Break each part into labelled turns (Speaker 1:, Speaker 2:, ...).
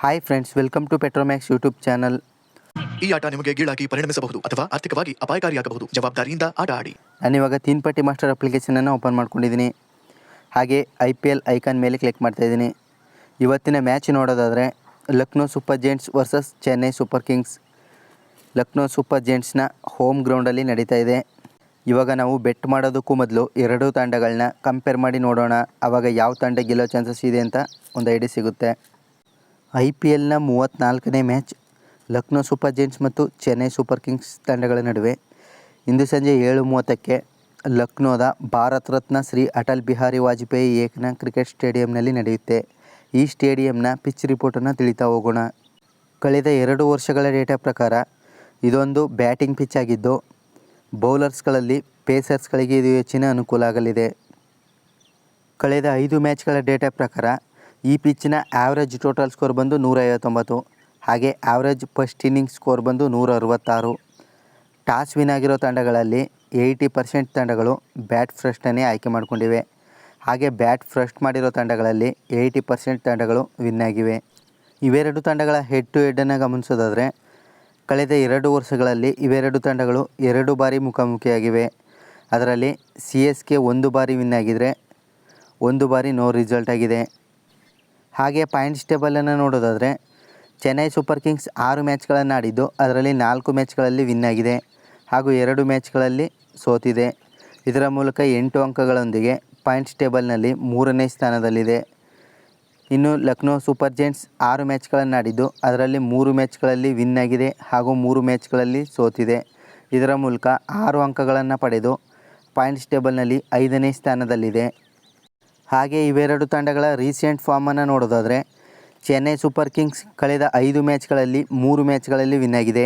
Speaker 1: Hi friends, welcome to Petromax YouTube channel.
Speaker 2: ಈ ಆಟ ನಿಮಗೆ ಗೀಳಾಗಿ ಪರಿಣಮಿಸಬಹುದು ಅಥವಾ ಆರ್ಥಿಕವಾಗಿ ಅಪಾಯಕಾರಿಯಾಗಬಹುದು. ಜವಾಬ್ದಾರಿಯಿಂದ ಆಟ ಆಡಿ.
Speaker 1: ನಾನಿವಾಗ ತೀನ್ ಪಟ್ಟಿ ಮಾಸ್ಟರ್ ಅಪ್ಲಿಕೇಶನನ್ನು ಓಪನ್ ಮಾಡ್ಕೊಂಡಿದ್ದೀನಿ. ಹಾಗೆ IPL ಐಕಾನ್ ಮೇಲೆ ಕ್ಲಿಕ್ ಮಾಡ್ತಾಯಿದ್ದೀನಿ. ಇವತ್ತಿನ ಮ್ಯಾಚ್ ನೋಡೋದಾದರೆ Lucknow Super Giants versus Chennai Super Kings. Lucknow Super ಜೈಂಟ್ಸ್ನ ಹೋಮ್ ಗ್ರೌಂಡಲ್ಲಿ ನಡೀತಾ ಇದೆ. ಇವಾಗ ನಾವು ಬೆಟ್ ಮಾಡೋದಕ್ಕೂ ಮೊದಲು ಎರಡೂ ತಂಡಗಳನ್ನ ಕಂಪೇರ್ ಮಾಡಿ ನೋಡೋಣ. ಆವಾಗ ಯಾವ ತಂಡ ಗೆಲ್ಲೋ ಚಾನ್ಸಸ್ ಇದೆ ಅಂತ ಒಂದು ಐಡಿಯಾ ಸಿಗುತ್ತೆ. IPLನ 34ನೇ ಮ್ಯಾಚ್ ಲಕ್ನೋ ಸೂಪರ್ ಜೈಂಟ್ಸ್ ಮತ್ತು ಚೆನ್ನೈ ಸೂಪರ್ ಕಿಂಗ್ಸ್ ತಂಡಗಳ ನಡುವೆ ಇಂದು ಸಂಜೆ 7:30ಕ್ಕೆ ಲಕ್ನೋದ ಭಾರತ ರತ್ನ ಶ್ರೀ ಅಟಲ್ ಬಿಹಾರಿ ವಾಜಪೇಯಿ ಏಕನಾ ಕ್ರಿಕೆಟ್ ಸ್ಟೇಡಿಯಂನಲ್ಲಿ ನಡೆಯುತ್ತೆ. ಈ ಸ್ಟೇಡಿಯಂನ ಪಿಚ್ ರಿಪೋರ್ಟನ್ನು ತಿಳಿತಾ ಹೋಗೋಣ. ಕಳೆದ 2 ವರ್ಷಗಳ ಡೇಟಾ ಪ್ರಕಾರ ಇದೊಂದು ಬ್ಯಾಟಿಂಗ್ ಪಿಚ್ ಆಗಿದ್ದು, ಬೌಲರ್ಸ್ಗಳಲ್ಲಿ ಪೇಸರ್ಸ್ಗಳಿಗೆ ಇದು ಹೆಚ್ಚಿನ ಅನುಕೂಲ ಆಗಲಿದೆ. ಕಳೆದ 5 ಮ್ಯಾಚ್ಗಳ ಡೇಟಾ ಪ್ರಕಾರ ಈ ಪಿಚ್ನ ಆ್ಯಾವ್ರೇಜ್ ಟೋಟಲ್ ಸ್ಕೋರ್ ಬಂದು 159, ಹಾಗೆ ಆ್ಯಾವ್ರೇಜ್ ಫಸ್ಟ್ ಇನ್ನಿಂಗ್ ಸ್ಕೋರ್ ಬಂದು 166. ಟಾಸ್ ವಿನ್ ಆಗಿರೋ ತಂಡಗಳಲ್ಲಿ 80% ತಂಡಗಳು ಬ್ಯಾಟ್ ಫಸ್ಟನ್ನೇ ಆಯ್ಕೆ ಮಾಡಿಕೊಂಡಿವೆ. ಹಾಗೆ ಬ್ಯಾಟ್ ಫಸ್ಟ್ ಮಾಡಿರೋ ತಂಡಗಳಲ್ಲಿ 80% ತಂಡಗಳು ವಿನ್ ಆಗಿವೆ. ಇವೆರಡು ತಂಡಗಳ ಹೆಡ್ ಟು ಹೆಡ್ಡನ್ನು ಗಮನಿಸೋದಾದರೆ ಕಳೆದ 2 ವರ್ಷಗಳಲ್ಲಿ ಇವೆರಡು ತಂಡಗಳು 2 ಬಾರಿ ಮುಖಾಮುಖಿಯಾಗಿವೆ. ಅದರಲ್ಲಿ CSK 1 ಬಾರಿ ವಿನ್ ಆಗಿದ್ದರೆ 1 ಬಾರಿ ನೋ ರಿಸಲ್ಟ್ ಆಗಿದೆ. ಹಾಗೆ ಪಾಯಿಂಟ್ಸ್ ಟೇಬಲನ್ನು ನೋಡೋದಾದರೆ ಚೆನ್ನೈ ಸೂಪರ್ ಕಿಂಗ್ಸ್ 6 ಮ್ಯಾಚ್ಗಳನ್ನು ಆಡಿದ್ದು ಅದರಲ್ಲಿ 4 ಮ್ಯಾಚ್ಗಳಲ್ಲಿ ವಿನ್ ಆಗಿದೆ ಹಾಗೂ 2 ಮ್ಯಾಚ್ಗಳಲ್ಲಿ ಸೋತಿದೆ. ಇದರ ಮೂಲಕ 8 ಅಂಕಗಳೊಂದಿಗೆ ಪಾಯಿಂಟ್ಸ್ ಟೇಬಲ್ನಲ್ಲಿ 3ನೇ ಸ್ಥಾನದಲ್ಲಿದೆ. ಇನ್ನು ಲಕ್ನೋ ಸೂಪರ್ ಜೈಂಟ್ಸ್ 6 ಮ್ಯಾಚ್ಗಳನ್ನು ಆಡಿದ್ದು ಅದರಲ್ಲಿ 3 ಮ್ಯಾಚ್ಗಳಲ್ಲಿ ವಿನ್ ಆಗಿದೆ ಹಾಗೂ 3 ಮ್ಯಾಚ್ಗಳಲ್ಲಿ ಸೋತಿದೆ. ಇದರ ಮೂಲಕ 6 ಅಂಕಗಳನ್ನು ಪಡೆದು ಪಾಯಿಂಟ್ಸ್ ಟೇಬಲ್ನಲ್ಲಿ 5ನೇ ಸ್ಥಾನದಲ್ಲಿದೆ. ಹಾಗೆ ಇವೆರಡು ತಂಡಗಳ ರೀಸೆಂಟ್ ಫಾರ್ಮನ್ನು ನೋಡೋದಾದರೆ ಚೆನ್ನೈ ಸೂಪರ್ ಕಿಂಗ್ಸ್ ಕಳೆದ 5 ಮ್ಯಾಚ್ಗಳಲ್ಲಿ 3 ಮ್ಯಾಚ್ಗಳಲ್ಲಿ ವಿನ್ ಆಗಿದೆ.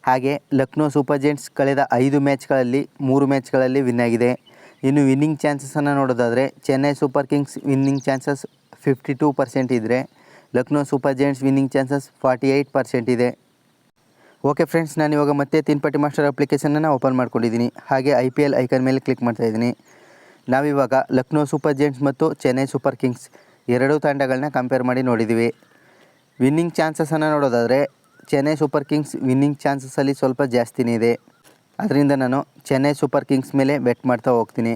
Speaker 1: ಹಾಗೆ ಲಕ್ನೋ ಸೂಪರ್ ಜೈಂಟ್ಸ್ ಕಳೆದ 5 ಮ್ಯಾಚ್ಗಳಲ್ಲಿ 3 ಮ್ಯಾಚ್ಗಳಲ್ಲಿ ವಿನ್ ಆಗಿದೆ. ಇನ್ನು ವಿನ್ನಿಂಗ್ ಚಾನ್ಸಸನ್ನು ನೋಡೋದಾದರೆ Chennai Super Kings winning chances 52% ಇದ್ದರೆ Lucknow Super Giants winning chances 48% ಇದೆ. ಓಕೆ ಫ್ರೆಂಡ್ಸ್, ನಾನಿವಾಗ ಮತ್ತೆ ತೀನ್ ಪಟ್ಟಿ ಮಾಸ್ಟರ್ ಅಪ್ಲಿಕೇಶನನ್ನು ಓಪನ್ ಮಾಡ್ಕೊಂಡಿದ್ದೀನಿ. ಹಾಗೆ IPL ಐಕಾನ್ ಮೇಲೆ ಕ್ಲಿಕ್ ಮಾಡ್ತಾಯಿದ್ದೀನಿ. ನಾವಿವಾಗ ಲಕ್ನೋ ಸೂಪರ್ ಜೈಂಟ್ಸ್ ಮತ್ತು ಚೆನ್ನೈ ಸೂಪರ್ ಕಿಂಗ್ಸ್ ಎರಡೂ ತಂಡಗಳನ್ನ ಕಂಪೇರ್ ಮಾಡಿ ನೋಡಿದ್ದೀವಿ. ವಿನ್ನಿಂಗ್ ಚಾನ್ಸಸನ್ನು ನೋಡೋದಾದರೆ ಚೆನ್ನೈ ಸೂಪರ್ ಕಿಂಗ್ಸ್ ವಿನ್ನಿಂಗ್ ಚಾನ್ಸಸಲ್ಲಿ ಸ್ವಲ್ಪ ಜಾಸ್ತಿನೇ ಇದೆ. ಅದರಿಂದ ನಾನು ಚೆನ್ನೈ ಸೂಪರ್ ಕಿಂಗ್ಸ್ ಮೇಲೆ ಬೆಟ್ ಮಾಡ್ತಾ ಹೋಗ್ತೀನಿ.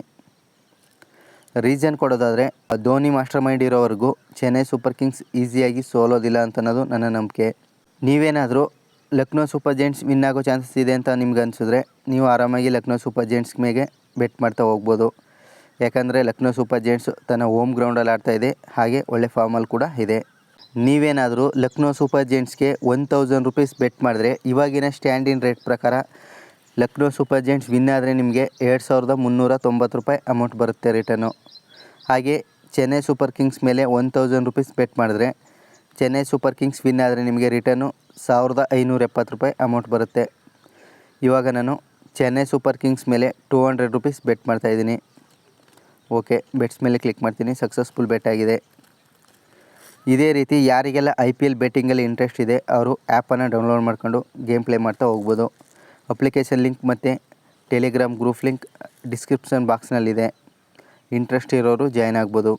Speaker 1: ರೀಸನ್ ಕೊಡೋದಾದರೆ ಧೋನಿ ಮಾಸ್ಟರ್ ಮೈಂಡ್ ಇರೋವರೆಗೂ ಚೆನ್ನೈ ಸೂಪರ್ ಕಿಂಗ್ಸ್ ಈಸಿಯಾಗಿ ಸೋಲೋದಿಲ್ಲ ಅಂತ ಅನ್ನೋದು ನನ್ನ ನಂಬಿಕೆ. ನೀವೇನಾದರೂ ಲಕ್ನೋ ಸೂಪರ್ ಜೈಂಟ್ಸ್ ವಿನ್ ಆಗೋ ಚಾನ್ಸಸ್ ಇದೆ ಅಂತ ನಿಮ್ಗೆ ಅನಿಸಿದ್ರೆ ನೀವು ಆರಾಮಾಗಿ ಲಕ್ನೋ ಸೂಪರ್ ಜೈಂಟ್ಸ್ ಮೇಲೆ ಬೆಟ್ ಮಾಡ್ತಾ ಹೋಗ್ಬೋದು. ಯಾಕಂದರೆ ಲಕ್ನೋ ಸೂಪರ್ ಜೈಂಟ್ಸ್ ತನ್ನ ಹೋಮ್ ಗ್ರೌಂಡಲ್ಲಿ ಆಡ್ತಾಯಿದೆ, ಹಾಗೆ ಒಳ್ಳೆ ಫಾರ್ಮಲ್ಲಿ ಕೂಡ ಇದೆ. ನೀವೇನಾದರೂ ಲಕ್ನೋ ಸೂಪರ್ ಜೈಂಟ್ಸ್ಗೆ 1000 ರೂಪೀಸ್ ಬೆಟ್ ಮಾಡಿದ್ರೆ ಇವಾಗಿನ ಸ್ಟ್ಯಾಂಡಿನ್ ರೇಟ್ ಪ್ರಕಾರ ಲಕ್ನೋ ಸೂಪರ್ ಜೈಂಟ್ಸ್ ವಿನ್ ಆದರೆ ನಿಮಗೆ 2390 ರೂಪಾಯಿ ಅಮೌಂಟ್ ಬರುತ್ತೆ ರಿಟರ್ನು. ಹಾಗೆ ಚೆನ್ನೈ ಸೂಪರ್ ಕಿಂಗ್ಸ್ ಮೇಲೆ 1000 ರೂಪೀಸ್ ಬೆಟ್ ಮಾಡಿದ್ರೆ ಚೆನ್ನೈ ಸೂಪರ್ ಕಿಂಗ್ಸ್ ವಿನ್ ಆದರೆ ನಿಮಗೆ ರಿಟರ್ನು 1570 ರೂಪಾಯಿ ಅಮೌಂಟ್ ಬರುತ್ತೆ. ಇವಾಗ ನಾನು ಚೆನ್ನೈ ಸೂಪರ್ ಕಿಂಗ್ಸ್ ಮೇಲೆ 200 ರೂಪೀಸ್ ಬೆಟ್ ಮಾಡ್ತಾಯಿದ್ದೀನಿ. ಓಕೆ, ಬೆಟ್ಸ್ ಮೇಲೆ ಕ್ಲಿಕ್ ಮಾಡ್ತೀನಿ. ಸಕ್ಸಸ್ಫುಲ್ ಬೆಟ್ ಆಗಿದೆ. ಇದೇ ರೀತಿ ಯಾರಿಗೆಲ್ಲ IPL ಬೆಟ್ಟಿಂಗಲ್ಲಿ ಇಂಟ್ರೆಸ್ಟ್ ಇದೆ ಅವರು ಆ್ಯಪನ್ನು ಡೌನ್ಲೋಡ್ ಮಾಡ್ಕೊಂಡು ಗೇಮ್ ಪ್ಲೇ ಮಾಡ್ತಾ ಹೋಗ್ಬೋದು. ಅಪ್ಲಿಕೇಶನ್ ಲಿಂಕ್ ಮತ್ತು ಟೆಲಿಗ್ರಾಮ್ ಗ್ರೂಪ್ ಲಿಂಕ್ ಡಿಸ್ಕ್ರಿಪ್ಷನ್ ಬಾಕ್ಸ್ನಲ್ಲಿದೆ. ಇಂಟ್ರೆಸ್ಟ್ ಇರೋರು ಜಾಯ್ನ್ ಆಗ್ಬೋದು.